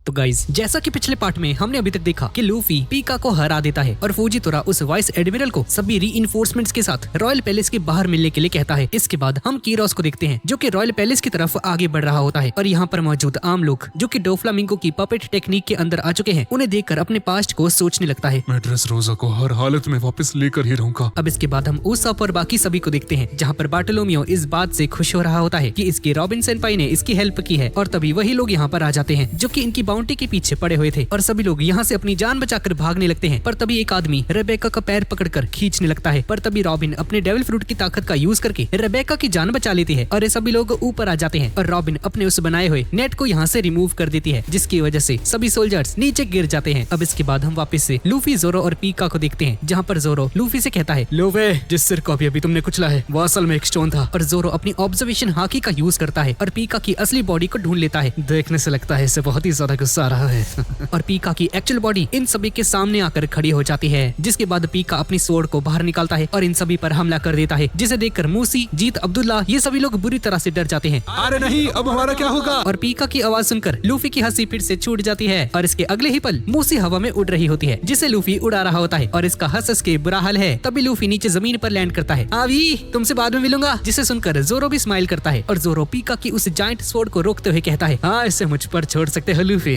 तो गाइस, जैसा कि पिछले पार्ट में हमने अभी तक देखा कि लूफी पीका को हरा देता है और फुजीतोरा उस वाइस एडमिरल को सभी रीइंफोर्समेंट्स के साथ रॉयल पैलेस के बाहर मिलने के लिए कहता है। इसके बाद हम कीरोस को देखते हैं जो कि रॉयल पैलेस की तरफ आगे बढ़ रहा होता है और यहाँ पर मौजूद आम लोग जो कि डोफ्लामिंगो की पपेट टेक्निक के अंदर आ चुके हैं, उन्हें देखकर अपने पास्ट को सोचने लगता है। मैं ड्रेस रोजा को हर हालत में वापस लेकर ही रहूंगा। अब इसके बाद हम उसाप और बाकी सभी को देखते हैं जहाँ पर बार्टोलोमियो इस बात से खुश हो रहा होता है कि इसके रॉबिन सेनपाई ने इसकी हेल्प की है और तभी वही लोग यहाँ पर आ जाते हैं जो कि इनकी बाउंटी के पीछे पड़े हुए थे और सभी लोग यहाँ से अपनी जान बचाकर भागने लगते हैं। पर तभी एक आदमी रेबेका का पैर पकड़कर खींचने लगता है, पर तभी रॉबिन अपने डेविल फ्रूट की ताकत का यूज करके रेबेका की जान बचा लेती है और ये सभी लोग ऊपर आ जाते हैं और रॉबिन अपने उस बनाए हुए नेट को यहाँ से रिमूव कर देती है जिसकी वजह से सभी सोल्जर्स नीचे गिर जाते हैं। अब इसके बाद हम वापस से लूफी, जोरो और पीका को देखते हैं जहाँ पर जोरो लूफी से कहता है, लोवे जिस सिर को अभी तुमने कुचला है वो असल में एक स्टोन था। और जोरो अपनी ऑब्जर्वेशन हाकी का यूज करता है और पीका की असली बॉडी को ढूंढ लेता है। देखने से लगता है इसे बहुत ही ज्यादा गुस्सा आ रहा है और पीका की एक्चुअल बॉडी इन सभी के सामने आकर खड़ी हो जाती है जिसके बाद पीका अपनी स्वॉर्ड को बाहर निकालता है और इन सभी पर हमला कर देता है जिसे देखकर मूसी, जीत, अब्दुल्ला ये सभी लोग बुरी तरह से डर जाते हैं। अरे नहीं, अब हमारा क्या होगा? और पीका की आवाज सुनकर लूफी की हंसी फिर से छूट जाती है और इसके अगले ही पल मूसी हवा में उड़ रही होती है जिसे लूफी उड़ा रहा होता है और इसका हंस के बुरा हाल है। तभी लूफी नीचे जमीन पर लैंड करता है। आवी, तुमसे बाद में मिलूंगा, जिसे सुनकर जोरो भी स्माइल करता है और जोरो पीका की उस जायंट स्वॉर्ड को रोकते हुए कहता है, हाँ इसे मुझ पर छोड़ सकते हो लूफी।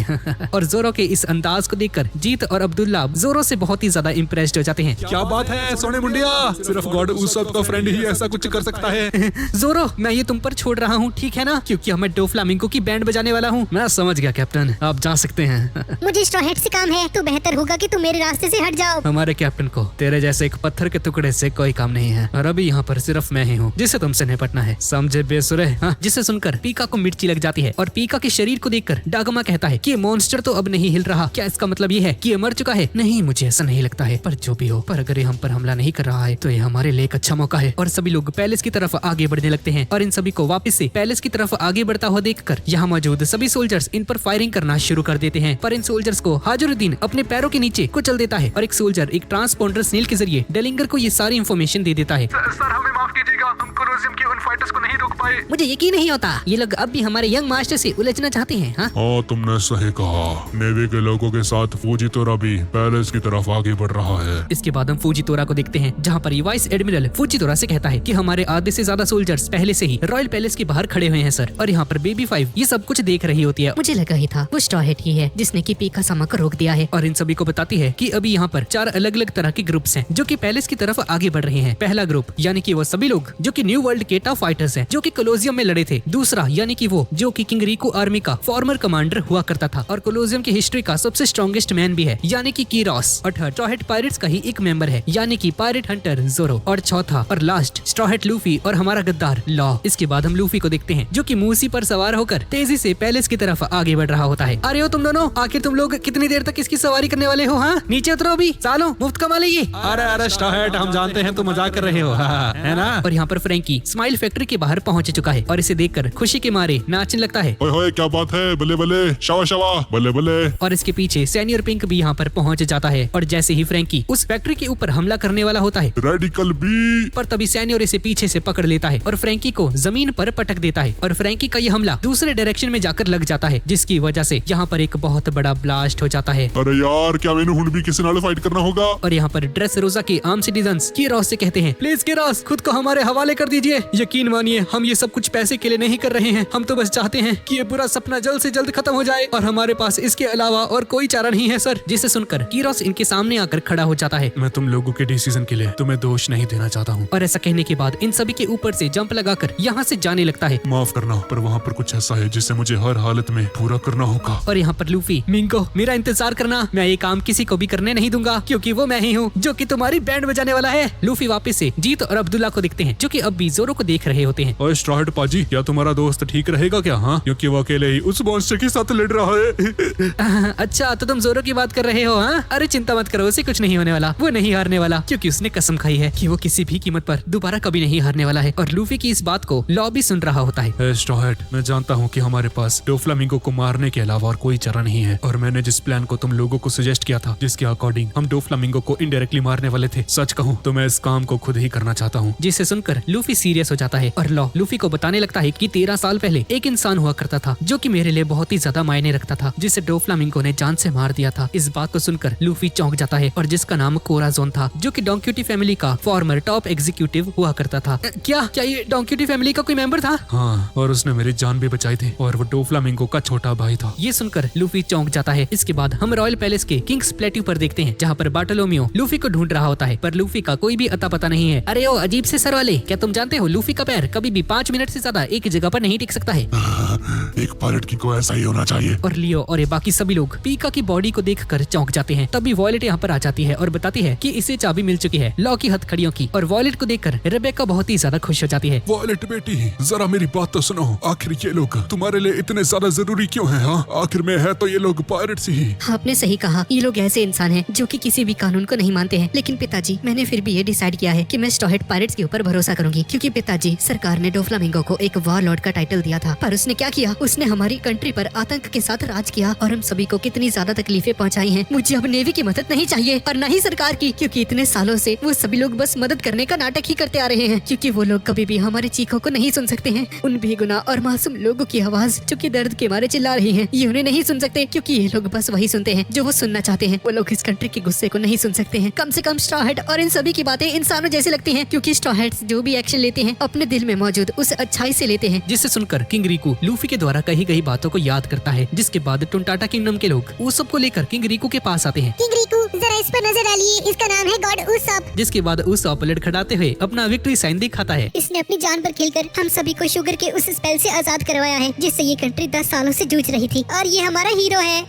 और जोरो के इस अंदाज को देखकर जीत और अब्दुल्ला जोरो से बहुत ही ज्यादा इम्प्रेस्ड हो जाते हैं। क्या बात है सोने मुंडिया, सिर्फ गॉड उसाप का फ्रेंड ही ऐसा कुछ कर सकता है। जोरो, मैं ये तुम पर छोड़ रहा हूँ, ठीक है ना, क्योंकि मैं डोफ्लामिंगो की बैंड बजाने वाला हूँ। मैं समझ गया कैप्टन, आप जा सकते हैं। मुझे स्ट्रॉ हैट से काम है, तो बेहतर होगा कि तुम मेरे रास्ते से हट जाओ। हमारे कैप्टन को तेरे जैसे एक पत्थर के टुकड़े से कोई काम नहीं है और अभी यहाँ पर सिर्फ मैं ही हूँ जिसे तुमसे निपटना है, समझे बेसुरे? हाँ। जिसे सुनकर पीका को मिर्ची लग जाती है और पीका के शरीर को देखकर डागमा कहता है कि ये मॉन्स्टर तो अब नहीं हिल रहा, क्या इसका मतलब ये है कि ये मर चुका है? नहीं, मुझे ऐसा नहीं लगता है, पर जो भी हो, पर अगर ये हम पर हमला नहीं कर रहा है तो ये हमारे लिए एक अच्छा मौका है। और सभी लोग पैलेस की तरफ आगे बढ़ने लगते हैं और इन सभी को वापस से पैलेस की तरफ आगे बढ़ता हुआ देखकर यहाँ मौजूद सभी सोल्जर्स इन पर फायरिंग करना शुरू कर देते हैं। पर इन सोल्जर्स को हाजुरुद्दीन अपने पैरों के नीचे कुचल देता है और एक सोल्जर एक ट्रांसपोंडर स्नेल के जरिए डेलिंगर को ये सारी इन्फॉर्मेशन दे देता है। सर हमें माफ कीजिएगा, हम कोलोसियम के उन फाइटर्स को नहीं रोक पाए। मुझे यकीन नहीं होता ये लोग अब भी हमारे यंग मास्टर से उलझना चाहते हैं। हाँ, तुमने सही कहा, नेवी के लोगों के साथ फुजीतोरा भी पैलेस की तरफ आगे बढ़ रहा है। इसके बाद हम फुजीतोरा को देखते हैं जहाँ पर वाइस एडमिरल फुजीतोरा से कहता है कि हमारे आधे से ज्यादा सोल्जर्स पहले से ही रॉयल पैलेस के बाहर खड़े हुए हैं सर। और यहाँ पर बेबी 5 ये सब कुछ देख रही होती है। मुझे लगा ही था वो स्ट्रॉ हैट ही है जिसने की पीका समा को रोक दिया है। और इन सभी को बताती है कि अभी यहाँ पर 4 अलग अलग तरह के ग्रुप्स हैं जो कि पैलेस की तरफ आगे बढ़ रहे हैं। पहला ग्रुप यानी कि वो सभी लोग जो कि न्यू वर्ल्ड के टफ फाइटर्स हैं जो कि कोलोसियम में लड़े थे। दूसरा यानी कि वो जो कि किंग रिको आर्मी का फॉर्मर कमांडर हुआ करता था और कोलोसियम की हिस्ट्री का सबसे स्ट्रॉन्गेस्ट मैन भी है यानी कि कीरोस। और थर्ड स्ट्रॉ हैट पायरेट्स का ही एक मेंबर है यानी कि पायरेट हंटर जोरो। और चौथा और लास्ट स्ट्रॉ हैट लूफी और हमारा गद्दार लॉ। इसके बाद हम लूफी को देखते हैं जो कि मूसी पर सवार होकर तेजी से पैलेस की तरफ आगे बढ़ रहा होता है। अरे हो तुम दोनों, आखिर तुम लोग कितनी देर तक इसकी सवारी करने वाले हो? हाँ, नीचे उतरो अभी, सालो मुफ्त कमा ले ये। अरे स्ट्रॉ हैट, हम जानते हैं तुम मजाक कर रहे हो, है ना? और यहाँ पर फ्रैंकी स्माइल फैक्ट्री के बाहर पहुंच चुका है और इसे देखकर खुशी के मारे नाचने लगता है। ओए क्या बात है, बल्ले बल्ले, शावा शावा, बल्ले बल्ले। और इसके पीछे सैनियर पिंक भी यहाँ पर पहुंच जाता है और जैसे ही फ्रैंकी उस फैक्ट्री के ऊपर हमला करने वाला होता है, रेडिकल बी, पर तभी सैनियर इसे पीछे से पकड़ लेता है और फ्रैंकी को जमीन पर पटक देता है और फ्रैंकी का ये हमला दूसरे डायरेक्शन में जाकर लग जाता है जिसकी वजह से यहाँ पर एक बहुत बड़ा ब्लास्ट हो जाता है। अरे यार, क्या मैंने हुन भी किसी नाल फाइट करना होगा? और यहाँ पर ड्रेस रोजा के आम सिटीजन्स कीरोस से कहते हैं, प्लीज कीरोस खुद को हमारे हवाले कर दीजिए। यकीन मानिए हम ये सब कुछ पैसे के लिए नहीं कर रहे हैं, हम तो बस चाहते हैं कि ये बुरा सपना जल्द से जल्द खत्म हो जाए और हमारे पास इसके अलावा और कोई चारा नहीं है सर। जिसे सुनकर कीरोस इनके सामने आकर खड़ा हो जाता है। मैं तुम लोगों के डिसीजन के लिए तुम्हें दोष नहीं देना चाहता हूँ। और ऐसा कहने के बाद इन सभी के ऊपर से जंप लगाकर यहाँ से जाने लगता है। माफ करना, पर वहाँ पर कुछ ऐसा है जिसे मुझे हर हालत में पूरा करना होगा। और यहाँ पर लूफी, मिंको मेरा इंतजार करना, मैं ये काम किसी को भी करने नहीं दूंगा क्योंकि वो मैं ही हूँ जो कि तुम्हारी बैंड बजाने वाला है। लूफी वापस से जीत और अब्दुल्ला को देखते हैं जो कि अब भी जोरो को देख रहे होते हैं। और स्ट्रॉ हैट पाजी, क्या तुम्हारा दोस्त ठीक रहेगा क्या? हाँ, क्योंकि वो अकेले ही उस मॉन्स्टर के साथ लड़ रहा है। अच्छा, तो तुम जोरो की बात कर रहे हो? हाँ, अरे चिंता मत करो, उसे कुछ नहीं होने वाला, वो नहीं हारने वाला क्योंकि उसने कसम खाई है कि वो किसी भी कीमत पर दोबारा कभी नहीं हारने वाला है। और लूफी की इस बात को लॉ भी सुन रहा होता है। स्ट्रॉ हैट, मैं जानता हूँ कि हमारे पास डोफ्लामिंगो को मारने के अलावा और कोई चारा नहीं है और मैंने जिस प्लान को तुम लोगों को सजेस्ट किया था जिसके अकॉर्डिंग हम डोफ्लामिंगो को इनडायरेक्टली मारने वाले थे, सच कहूँ तो मैं इस काम को खुद ही करना चाहता हूँ। जिसे सुनकर लूफी लूफी सीरियस हो जाता है और लॉ लूफी को बताने लगता है कि 13 साल पहले एक इंसान हुआ करता था जो कि मेरे लिए बहुत ही ज्यादा मायने रखता था, जिसे डोफ्लामिंगो ने जान से मार दिया था। इस बात को सुनकर लूफी चौंक जाता है और जिसका नाम कोराजोन था, जो कि डोंक्यूटी फैमिली का फॉर्मर टॉप एग्जीक्यूटिव हुआ करता था। क्या ये डोंक्यूटी फैमिली का कोई मेंबर था? हाँ, और उसने मेरी जान भी बचाई थी और वो डोफ्लामिंगो का छोटा भाई था। ये सुनकर लूफी चौंक जाता है। इसके बाद हम रॉयल पैलेस के किंग्स प्लेट्यू पर देखते हैं, जहाँ पर बार्टोलोमियो लूफी को ढूंढ रहा होता है, पर लूफी का कोई भी अता पता नहीं है। अरे ओ अजीब से सर वाले, क्या तुम जानते हो लूफी का पैर कभी भी 5 मिनट से ज्यादा एक जगह पर नहीं टिक सकता है। एक पायलट की को ऐसा ही होना चाहिए। और लियो और ये बाकी सभी लोग पीका की बॉडी को देखकर चौंक जाते हैं। तभी वॉयलेट यहाँ पर आ जाती है और बताती है कि इसे चाबी मिल चुकी है लॉ की हथकड़ियों की। और वॉयलेट को देखकर रेबेका बहुत ही ज्यादा खुश हो जाती है। वॉयलेट बेटी, जरा मेरी बात तो सुनो। आखिर ये लोग तुम्हारे लिए इतने ज्यादा जरूरी क्यों हैं? हाँ, आखिर में है तो ये लोग पायरेट्स ही। आपने सही कहा, ये लोग ऐसे इंसान हैं जो कि किसी भी कानून को नहीं मानते हैं। लेकिन पिताजी, मैंने फिर भी ये डिसाइड किया है कि मैं स्टॉहेड पायरेट्स के ऊपर भरोसा करूंगी, क्योंकि पिताजी, सरकार ने डोफ्लामिंगो को एक वॉर लॉर्ड का टाइटल दिया था, पर उसने क्या किया? उसने हमारी कंट्री पर आतंक के साथ राज किया और हम सभी को कितनी ज्यादा तकलीफें पहुंचाई हैं। मुझे अब नेवी की मदद नहीं चाहिए और न ही सरकार की, क्योंकि इतने सालों से वो सभी लोग बस मदद करने का नाटक ही करते आ रहे हैं, क्योंकि वो लोग कभी भी हमारे चीखों को नहीं सुन सकते हैं। उन बेगुनाह और मासूम लोगों की आवाज जो कि दर्द के मारे चिल्ला रही है, ये उन्हें नहीं सुन सकते, क्योंकि ये लोग बस वही सुनते हैं जो वो सुनना चाहते हैं। वो लोग इस कंट्री के गुस्से को नहीं सुन सकते हैं। कम से कम स्ट्रॉ हेड और इन सभी की बातें इंसानों जैसी लगती हैं, क्योंकि स्ट्रॉ हेड्स जो भी एक्शन लेते हैं अपने दिल में मौजूद उस अच्छाई से लेते हैं। जिसे सुनकर किंग रिकू लूफी के द्वारा कही गई बातों को याद करता है। जिसके बाद टुनटाटा किंगडम के लोग वो सबको लेकर किंग रिकू के पास आते हैं। किंग रिकू, जरा इस पर नजर डालिए, इसका नाम है गॉड उसप। जिसके बाद उसॉप लड़खड़ाते हुए अपना विक्ट्री साइन दिखाता है। इसने अपनी जान पर खेलकर हम सभी को शुगर के उस स्पेल से आजाद करवाया है, जिससे ये कंट्री 10 सालों से जूझ रही थी। और ये हमारा हीरो है।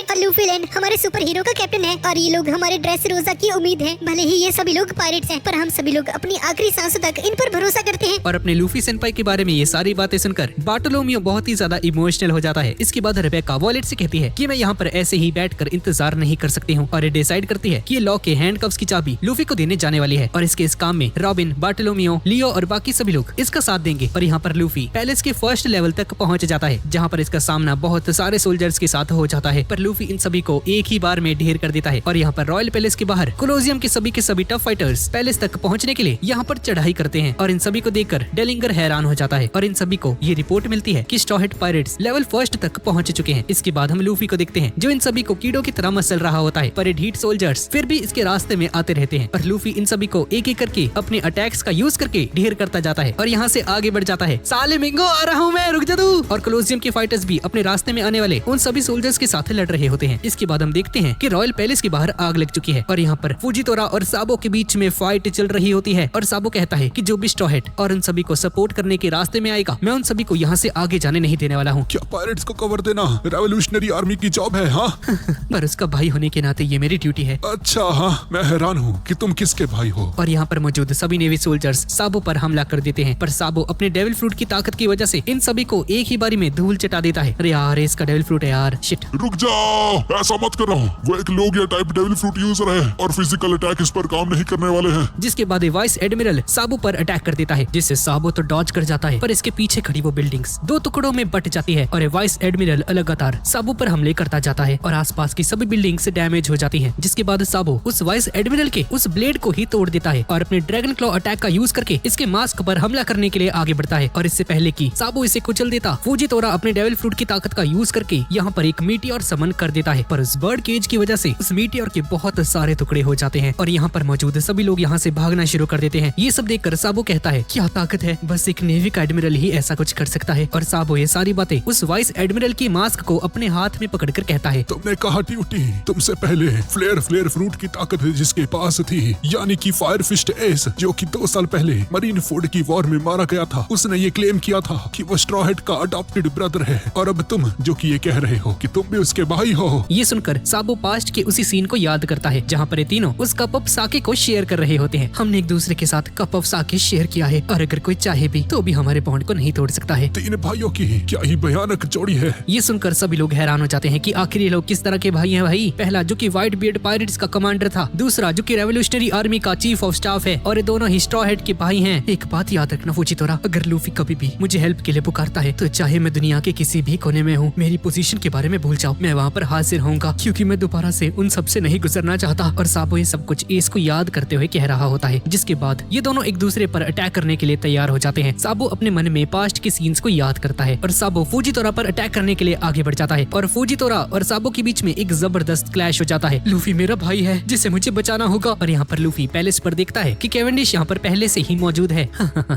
और लूफीलैंड हमारे सुपर हीरो का कैप्टन है। और ये लोग हमारे ड्रेस रोजा की उम्मीद है। भले ही ये सभी लोग पायरेट्स हैं, पर हम सभी लोग अपनी आखिरी सांसों तक इन पर भरोसा करते हैं। और अपने लूफी सेनपाई के बारे में ये सारी बातें सुनकर बार्टोलोमियो बहुत ही ज्यादा इमोशनल हो जाता है। इसके बाद रेबेका वॉयलेट से कहती है कि मैं यहाँ पर ऐसे ही बैठकर इंतजार नहीं कर सकती हूँ, और ये डिसाइड करती है कि ये लॉ के हैंडकफ्स की चाबी लूफी को देने जाने वाली है। और इसके इस काम में रॉबिन, बार्टोलोमियो, लियो और बाकी सभी लोग इसका साथ देंगे। और यहाँ पर लूफी पैलेस के फर्स्ट लेवल तक पहुँच जाता है, जहाँ पर इसका सामना बहुत सारे सोल्जर्स के साथ हो जाता है। पर लूफी इन सभी को एक ही बार में ढेर कर देता है। और यहाँ पर रॉयल पैलेस के बाहर कोलोजियम के सभी टफ फाइटर्स पैलेस तक पहुँचने के लिए यहाँ पर चढ़ाई करते हैं। और इन सभी को देखकर डेलिंगर हैरान हो जाता है। और इन सभी को ये रिपोर्ट मिलती है कि straw head pirates level first तक पहुँच चुके हैं। इसके बाद हम लूफी को देखते हैं जो इन सभी को कीड़ों की तरह मसल रहा होता है, पर ये ढीठ सोल्जर्स फिर भी इसके रास्ते में आते रहते हैं। और लूफी इन सभी को एक एक करके अपने अटैक्स का यूज करके ढेर करता जाता है और यहाँ से आगे बढ़ जाता है। साले मिंगो, आ रहा हूँ मैं, रुक जा तू। और कोलोजियम के फाइटर्स भी अपने रास्ते में आने वाले उन सभी सोल्जर्स के साथ लड़ रहे होते हैं। इसके बाद हम देखते हैं कि रॉयल पैलेस के बाहर आग लग चुकी है और यहाँ पर फुजितोरा और साबो के बीच में फाइट चल रही होती है। और साबो कहता है कि जो भी स्ट्रॉ हेड और उन सभी को सपोर्ट करने के रास्ते में आएगा, मैं उन सभी को यहाँ से आगे जाने नहीं देने वाला हूँ। क्या पायरेट्स को कवर देना रेवोल्यूशनरी आर्मी की जॉब है? हाँ पर उसका भाई होने के नाते ये मेरी ड्यूटी है। अच्छा, हाँ, मैं हैरान हूँ कि तुम किसके भाई हो। और यहाँ पर मौजूद सभी नेवी सोल्जर्स साबो पर हमला कर देते हैं, पर साबो अपने डेविल फ्रूट की ताकत की वजह से इन सभी को एक ही बारी में धूल चटा देता है। अरे यार, इसका डेविल फ्रूट है यार, शिट। रुक जाओ, ऐसा मत करो। वो एक Logia type devil fruit user है और फिजिकल अटैक इस पर काम नहीं करने वाले हैं। जिसके बाद वाइस एडमिरल साबो पर अटैक कर देता है, जिससे साबो तो डॉज कर जाता है, पर इसके पीछे खड़ी वो बिल्डिंग्स 2 टुकड़ों में बट जाती है। और वाइस एडमिरल लगातार साबो पर हमले करता जाता है और आसपास की सभी बिल्डिंग्स डैमेज हो जाती हैं। जिसके बाद साबो उस वाइस एडमिरल के उस ब्लेड को ही तोड़ देता है और अपने ड्रैगन क्लॉ अटैक का यूज करके इसके मास्क पर हमला करने के लिए आगे बढ़ता है। और इससे पहले कि साबो इसे कुचल देता, फुजितोरा अपने डेविल फ्रूट की ताकत का यूज करके यहाँ पर एक मीटियोर समन कर देता है। पर उस बर्ड केज की वजह से उस मीटियोर के बहुत सारे टुकड़े हो जाते हैं और यहाँ पर मौजूद सभी लोग यहाँ से भागना शुरू कर देते हैं। ये सब देखकर साबो कहता है, क्या ताकत है, बस एक नेवी का एडमिरल ही ऐसा कुछ कर सकता है। और साबो ये सारी बातें उस वाइस एडमिरल की मास्क को अपने हाथ में पकड़कर कहता है, तुमने कहा ड्यूटी, तुमसे पहले फ्लेयर फ्रूट की ताकत जिसके पास थी, यानी कि फायर फिस्ट एस, जो कि 2 साल पहले मरीन फूड की वॉर में मारा गया था, उसने ये क्लेम किया था कि वो स्ट्रॉ हेड का अडॉप्टेड ब्रदर है। और अब तुम जो कि ये कह रहे हो कि तुम भी उसके भाई हो। ये सुनकर साबो पास्ट के उसी सीन को याद करता है जहाँ पर ये तीनों उस कप ऑफ साके को शेयर कर रहे होते हैं। हमने एक दूसरे के साथ कप ऑफ साके शेयर किया है और अगर कोई चाहे भी तो भी हमारे बॉन्ड को नहीं तोड़ सकता है। 3 भाइयों की क्या ही भयानक जोड़ी है। ये सुनकर सभी लोग हैरान हो जाते हैं कि आखिर ये लोग किस तरह के भाई हैं भाई। पहला जो कि व्हाइट बियर्ड पायरेट्स का कमांडर था, दूसरा जो कि रेवोल्यूशनरी आर्मी का चीफ ऑफ स्टाफ है, और ये दोनों ही स्ट्रॉ हेड के भाई हैं। एक बात याद रखना फुजितोरा, अगर लूफी कभी भी मुझे हेल्प के लिए पुकारता है तो चाहे मैं दुनिया के किसी भी कोने में हूँ, मेरी पोजीशन के बारे में भूल जाओ, मैं वहाँ पर हाजिर होऊंगा, क्योंकि मैं दोबारा से उन सब से नहीं गुजरना चाहता। और साबो ये सब कुछ एस को याद करते हुए हुए कह रहा होता है। जिसके बाद ये दोनों एक दूसरे पर अटैक करने के लिए तैयार हो जाते हैं। साबो अपने मन में पास्ट के सीन्स को याद करता है और साबो फूजीतोरा पर अटैक करने के लिए आगे बढ़ जाता है और फूजीतोरा और साबो के बीच में एक जबरदस्त क्लैश हो जाता है। लूफी मेरा भाई है जिसे मुझे बचाना होगा और यहाँ पर लूफी पैलेस पर देखता है कि कैवेंडिश यहाँ पर पहले से ही मौजूद है।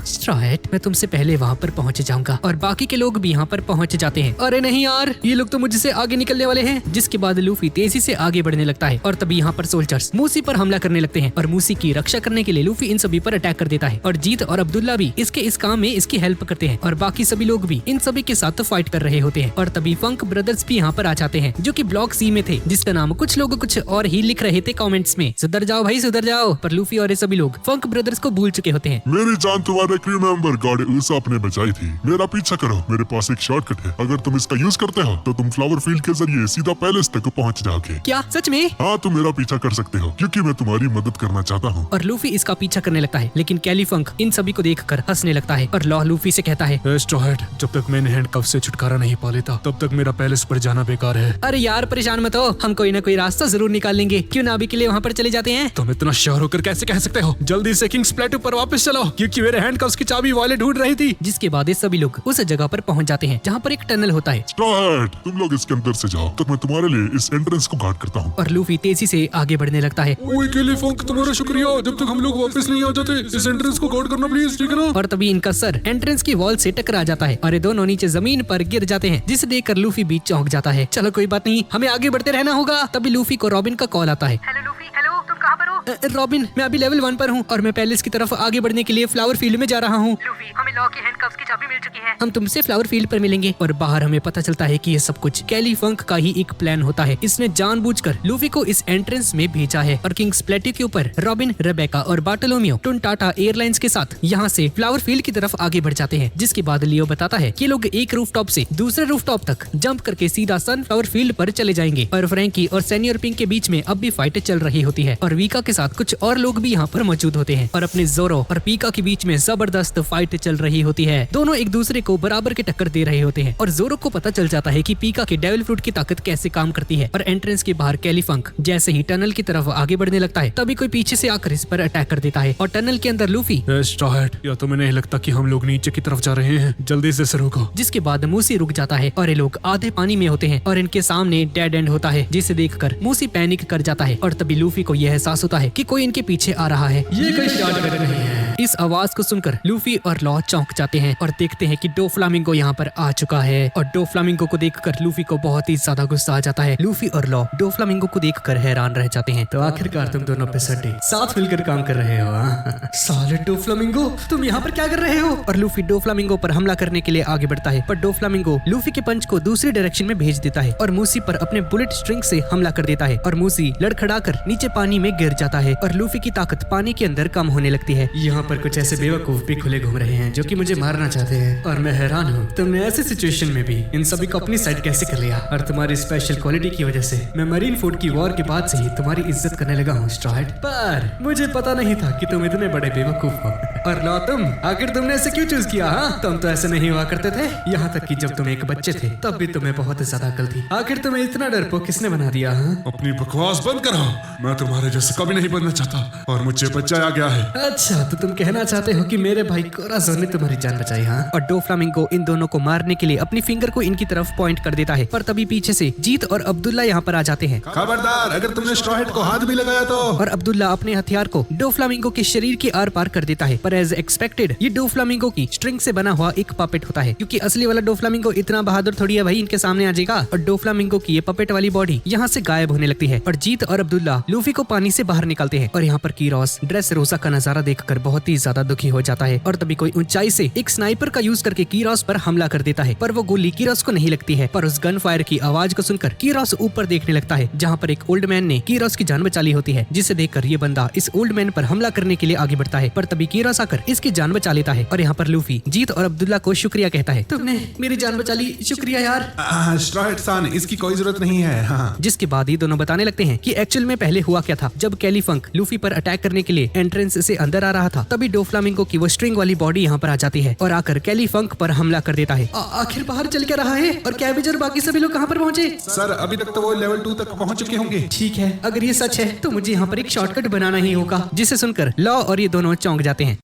स्ट्रॉ हैट, मैं तुमसे पहले वहाँ पर पहुँच जाऊंगा और बाकी के लोग भी यहाँ पर पहुँच जाते हैं। अरे नहीं यार, ये लोग तो मुझसे आगे निकलने वाले हैं। जिसके बाद लूफी तेजी से आगे बढ़ने लगता है और तभी यहाँ पर सोल्जर्स मूसी पर हमला करने लगते हैं और मूसी की रक्षा करने के लिए लूफी इन सभी पर अटैक कर देता है और जीत और अब्दुल्ला भी इसके इस काम में इसकी हेल्प करते हैं और बाकी सभी लोग भी इन सभी के साथ फाइट कर रहे होते हैं। और तभी फंक ब्रदर्स भी यहाँ पर आ जाते हैं जो कि ब्लॉक सी में थे, जिसका नाम कुछ लोग कुछ और ही लिख रहे थे कमेंट्स में, सुधर जाओ भाई सुधर जाओ। पर लूफी और ये सभी लोग फंक ब्रदर्स को भूल चुके होते हैं। मेरी जान तुम्हारे क्रू मेंबर गॉड ऊसॉप ने बचाई थी। मेरा पीछा करो, मेरे पास एक शॉर्टकट है। अगर तुम इसका यूज करते हो तो तुम फ्लावर फील्ड के जरिए सीधा पैलेस तक पहुंच जाओगे। क्या सच में? हाँ, तुम मेरा पीछा कर सकते हो क्योंकि मैं तुम्हारी मदद करना चाहता हूँ। और लूफी इसका पीछा करने लगता है, लेकिन कैली फंक इन सभी को देखकर हंसने लगता है और लॉ लूफी से कहता है, स्ट्रॉ हैट, जब तक मैंने हैंडकफ से छुटकारा नहीं पा लेता तब तक मेरा पैलेस पर जाना बेकार है। अरे यार परेशान मत हो, हम कोई ना कोई रास्ता जरूर निकाल लेंगे। क्यों ना अभी के लिए वहाँ पर चले जाते हैं। तुम इतना श्योर होकर कैसे कह सकते हो? जल्दी से किंग्स प्लेटू पर वापस चलो क्योंकि मेरे हैंडकफ्स की चाबी वाले ढूंढ रही थी। जिसके बाद ये सभी लोग उस जगह पर पहुंच जाते हैं जहाँ पर एक टनल होता है। स्ट्रॉ हैट, तुम लोग इसके अंदर से जाओ तब मैं तुम्हारे लिए इस एंट्रेंस को गार्ड करता हूँ। और लूफी तेजी से आगे बढ़ने लगता है। ओए केली फंक, तुम्हारा शुक्रिया। जब तक हम लोग वापस नहीं आ जाते इस एंट्रेंस को गार्ड करना प्लीज, ठीक है ना? और तभी इनका सर एंट्रेंस की वॉल से टकरा जाता है और ये दोनों नीचे जमीन पर गिर जाते हैं, जिसे देखकर लूफी भी चौंक जाता है। चलो कोई बात नहीं, हमें आगे बढ़ते रहना होगा। तभी लूफी को रॉबिन का कॉल आता है। हेलो लूफी, हेलो, तुम कहाँ पर हो? रॉबिन, मैं अभी लेवल 1 पर हूँ और मैं पैलेस की तरफ आगे बढ़ने के लिए फ्लावर फील्ड में जा रहा हूँ। लूफी, हमें लॉ की हैंडकफ्स की चाबी मिल चुकी है। हम तुमसे फ्लावर फील्ड पर मिलेंगे। और बाहर हमें पता चलता है कि ये सब कुछ कैली फंक का ही एक प्लान होता है। इसने जानबूझकर लूफी को इस एंट्रेंस में भेजा है और किंग्स प्लेटू के ऊपर रॉबिन, रेबेका और बार्टोलोमियो टुनटाटा एयरलाइंस के साथ यहाँ से फ्लावर फील्ड की तरफ आगे बढ़ जाते हैं। जिसके बाद लियो बताता है कि लोग एक रूफटॉप से दूसरे रूफटॉप तक जंप करके सीधा सनफ्लावर फील्ड पर चले जाएंगे। और फ्रैंकी और सैनियर पिंक के बीच में अब भी फाइट चल रही होती है और वीका के साथ कुछ और लोग भी यहाँ पर मौजूद होते हैं और अपने जोरो और पीका के बीच में जबरदस्त फाइट चल रही होती है। दोनों एक दूसरे को बराबर के टक्कर दे रहे होते हैं और जोरो को पता चल जाता है कि पीका के डेविल फ्रूट की ताकत कैसे काम करती है। और एंट्रेंस के बाहर कैली फंक जैसे ही टनल की तरफ आगे बढ़ने लगता है तभी कोई पीछे से आकर इस पर अटैक कर देता है और टनल के अंदर लूफी। स्ट्रॉ हैट, या तुम्हें नहीं लगता कि हम लोग नीचे की तरफ जा रहे हैं? जल्दी से सर रुको। जिसके बाद मूसी रुक जाता है और ये लोग आधे पानी में होते हैं और इनके सामने डेड एंड होता है, जिसे देखकर मूसी पैनिक कर जाता है और तभी लूफी को यह एहसास होता है कि कोई इनके पीछे आ रहा है। ये कहीं याद कर रही है। इस आवाज को सुनकर लूफी और लॉ चौंक जाते हैं और देखते हैं कि डोफ्लामिंगो यहाँ पर आ चुका है। और डोफ्लामिंगो को देखकर लूफी को बहुत ही ज्यादा गुस्सा आ जाता है। लूफी और लॉ डोफ्लामिंगो को देखकर हैरान रह जाते हैं। तो आखिरकार तुम दोनों पिसड्डी साथ मिलकर काम कर रहे हो। साले डोफ्लामिंगो, तुम यहाँ पर क्या कर रहे हो? और लूफी डोफ्लामिंगो पर हमला करने के लिए आगे बढ़ता है, पर डोफ्लामिंगो लूफी के पंच को दूसरी डायरेक्शन में भेज देता है और मूसी पर अपने बुलेट स्ट्रिंग से हमला कर देता है और मूसी लड़खड़ाकर नीचे पानी में गिर जाता है और लूफी की ताकत पानी के अंदर कम होने लगती है। यहाँ पर कुछ ऐसे बेवकूफ भी खुले घूम रहे हैं जो कि मुझे मारना चाहते हैं और मैं हैरान हूँ तुमने ऐसे सिचुएशन में भी इन सभी को अपनी साइड कैसे कर लिया। और तुम्हारी स्पेशल क्वालिटी की वजह से मैं मरीन फूड की वॉर के बाद से ही तुम्हारी इज्जत करने लगा हूँ स्ट्रॉ हैट। पर मुझे पता नहीं था कि तुम इतने बड़े बेवकूफ हो। और लो तुम, आखिर तुमने ऐसे क्यों चूज किया? हाँ, तुम तो ऐसे नहीं हुआ करते थे। यहाँ तक कि जब तुम एक बच्चे थे तब भी तुम्हें बहुत ज्यादा अकल थी। आखिर तुम्हें इतना डरपोक किसने बना दिया? हाँ, अपनी बकवास बंद करो। मैं तुम्हारे जैसे कभी नहीं बनना चाहता और मुझे बच्चा आ गया है। अच्छा, तो तुम कहना चाहते हो कि मेरे भाई कोराज़ो ने तुम्हारी जान बचाई? हाँ। और डोफ्लामिंगो इन दोनों को मारने के लिए अपनी फिंगर को इनकी तरफ पॉइंट कर देता है, पर तभी पीछे से जीत और अब्दुल्ला यहाँ पर आ जाते हैं। खबरदार, अगर तुमने स्ट्रॉ हैट को हाथ भी लगाया तो। और अब्दुल्ला अपने हथियार को डोफ्लामिंगो के शरीर के आर पार कर देता है, पर एज एक्सपेक्टेड ये डोफ्लामिंगो की स्ट्रिंग से बना हुआ एक पपेट होता है, क्योंकि असली वाला डोफ्लामिंगो इतना बहादुर थोड़ी है भाई इनके सामने आ जाएगा। और डोफ्लामिंगो की ये पपेट वाली बॉडी यहाँ से गायब होने लगती है और जीत और अब्दुल्ला लूफी को पानी से बाहर निकालते हैं। और यहाँ पर कीरोस ड्रेस रोजा का नजारा देखकर बहुत ही ज्यादा दुखी हो जाता है और तभी कोई ऊंचाई से एक स्नाइपर का यूज करके कीरोस पर हमला कर देता है, पर वो गोली कीरोस को नहीं लगती है। पर उस गन फायर की आवाज को सुनकर कीरोस ऊपर देखने लगता है, जहाँ पर एक ओल्ड मैन ने कीरोस की जान बचा ली होती है, जिसे देखकर ये बंदा इस ओल्ड मैन पर हमला करने के लिए आगे बढ़ता है, पर तभी कीरोस आकर इसकी जान बचा लेता है। और यहाँ पर लूफी जीत और अब्दुल्ला को शुक्रिया कहता है। तुमने मेरी जान बचा ली, शुक्रिया यार। स्ट्रॉ हैट सान, इसकी कोई जरूरत नहीं है। हाँ। जिसके बाद ये दोनों बताने लगते हैं कि एक्चुअल में पहले हुआ क्या था। जब कैली फंक लूफी पर अटैक करने के लिए एंट्रेंस से अंदर आ रहा था, तभी तभी डोफ्लामिंगो की वो स्ट्रिंग वाली बॉडी यहाँ पर आ जाती है और आकर कैली फंक पर हमला कर देता है। आखिर बाहर चल क्या रहा है और कैबेज और बाकी सभी लोग कहाँ पर पहुँचे? सर अभी तक तो वो लेवल 2 तक पहुंच चुके होंगे। ठीक है, अगर ये सच है तो मुझे यहाँ पर एक शॉर्टकट बनाना ही होगा। जिसे सुनकर लॉ और ये दोनों चौंक जाते हैं।